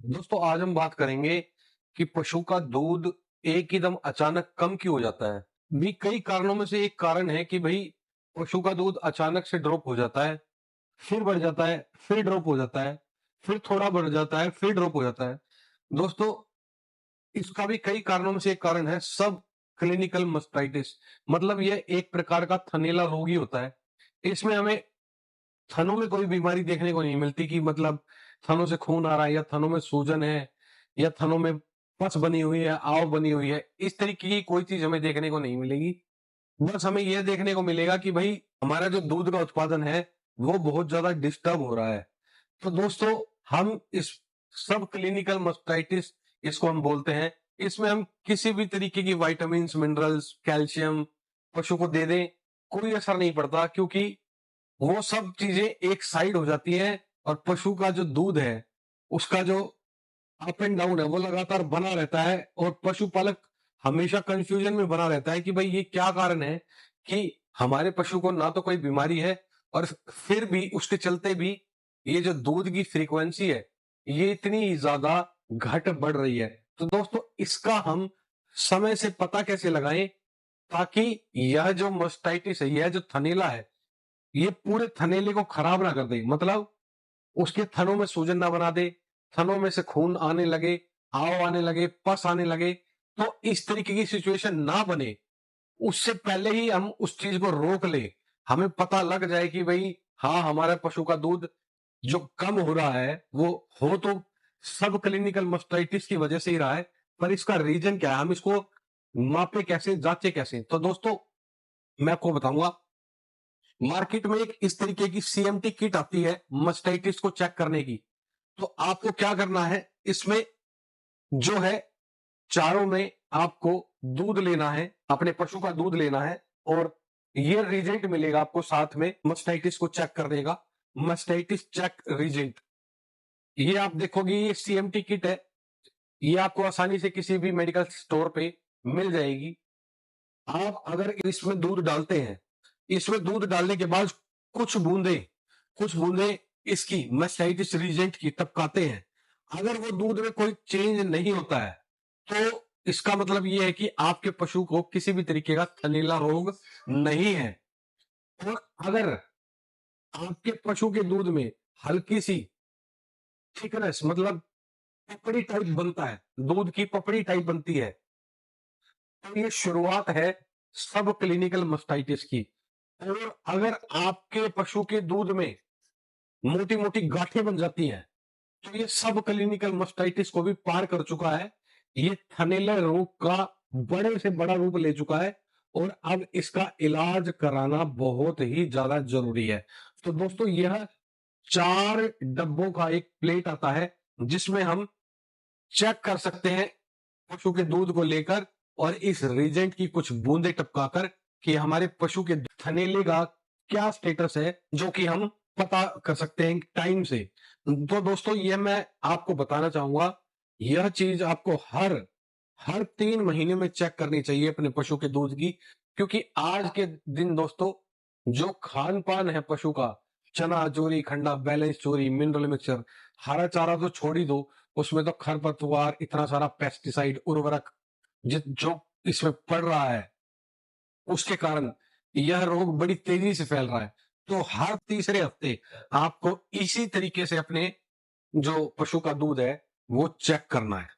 दोस्तों आज हम बात करेंगे कि पशु का दूध एक ही दम अचानक कम क्यों हो जाता है। भी कई कारणों में से एक कारण है कि भाई पशु का दूध अचानक से ड्रॉप हो जाता है, फिर बढ़ जाता है, फिर ड्रॉप हो जाता है, फिर थोड़ा बढ़ जाता है, फिर ड्रॉप हो जाता है। दोस्तों इसका भी कई कारणों में से एक कारण है सब क्लिनिकल मस्टाइटिस। मतलब यह एक प्रकार का थनैला रोग ही होता है। इसमें हमें थनों में कोई बीमारी देखने को नहीं मिलती कि मतलब थनों से खून आ रहा है या थनों में सूजन है या थनों में पस बनी हुई है, आव बनी हुई है। इस तरीके की कोई चीज हमें देखने को नहीं मिलेगी। बस हमें यह देखने को मिलेगा कि भाई हमारा जो दूध का उत्पादन है वो बहुत ज्यादा डिस्टर्ब हो रहा है। तो दोस्तों हम इस सब क्लिनिकल मस्टाइटिस इसको हम बोलते हैं। इसमें हम किसी भी तरीके की विटामिन मिनरल्स कैल्शियम पशु को दे दें, कोई असर नहीं पड़ता, क्योंकि वो सब चीजें एक साइड हो जाती हैं और पशु का जो दूध है उसका जो अप एंड डाउन है वो लगातार बना रहता है और पशुपालक हमेशा कंफ्यूजन में बना रहता है कि भाई ये क्या कारण है कि हमारे पशु को ना तो कोई बीमारी है और फिर भी उसके चलते भी ये जो दूध की फ्रीक्वेंसी है ये इतनी ज्यादा घट बढ़ रही है। तो दोस्तों इसका हम समय से पता कैसे लगाएं ताकि यह जो मस्टाइटिस है, यह जो थनैला है, ये पूरे थनैले को खराब ना कर दे। मतलब उसके थनों में सूजन ना बना दे, थनों में से खून आने लगे, आव आने लगे, पस आने लगे। तो इस तरीके की सिचुएशन ना बने, उससे पहले ही हम उस चीज को रोक ले। हमें पता लग जाए कि भाई हाँ हमारे पशु का दूध जो कम हो रहा है वो हो तो सब क्लिनिकल मस्टाइटिस की वजह से ही रहा है, पर इसका रीजन क्या है, हम इसको मापे कैसे, जांचे कैसे। तो दोस्तों मैं आपको बताऊंगा, मार्केट में एक इस तरीके की सीएमटी किट आती है मस्टाइटिस को चेक करने की। तो आपको क्या करना है, इसमें जो है चारों में आपको दूध लेना है, अपने पशु का दूध लेना है और ये रिजेंट मिलेगा आपको साथ में मस्टाइटिस को चेक करने का, मस्टाइटिस चेक रिजेंट। ये आप देखोगे ये सीएमटी किट है, ये आपको आसानी से किसी भी मेडिकल स्टोर पे मिल जाएगी। आप अगर इसमें दूध डालते हैं, इसमें दूध डालने के बाद कुछ बूंदे कुछ बूंदे इसकी मास्टाइटिस रीजेंट की टपकाते हैं, अगर वो दूध में कोई चेंज नहीं होता है तो इसका मतलब ये है कि आपके पशु को किसी भी तरीके का थनैला रोग नहीं है। और अगर आपके पशु के दूध में हल्की सी थिकनेस, मतलब पपड़ी टाइप बनता है, दूध की पपड़ी टाइप बनती है, तो ये शुरुआत है सब क्लिनिकल मस्टाइटिस की। और अगर आपके पशु के दूध में मोटी मोटी गांठें बन जाती हैं तो ये सब क्लिनिकल मस्टाइटिस को भी पार कर चुका है। ये थनैला रोग का बड़े से बड़ा रूप ले चुका है और अब इसका इलाज कराना बहुत ही ज्यादा जरूरी है। तो दोस्तों यह 4 डब्बों का एक प्लेट आता है जिसमें हम चेक कर सकते हैं पशु के दूध को लेकर और इस रीजेंट की कुछ बूंदे टपकाकर कि हमारे पशु के थनैले का क्या स्टेटस है, जो कि हम पता कर सकते हैं टाइम से। तो दोस्तों ये मैं आपको बताना चाहूंगा, यह चीज आपको हर हर 3 महीने में चेक करनी चाहिए अपने पशु के दूध की। क्योंकि आज के दिन दोस्तों जो खान पान है पशु का, चना चोरी, खंडा, बैलेंस चोरी, मिनरल मिक्सचर, हरा चारा तो छोड़ ही दो, उसमें तो खरपतवार, इतना सारा पेस्टिसाइड, उर्वरक जो इसमें पड़ रहा है, उसके कारण यह रोग बड़ी तेजी से फैल रहा है। तो हर तीसरे हफ्ते आपको इसी तरीके से अपने जो पशु का दूध है वो चेक करना है।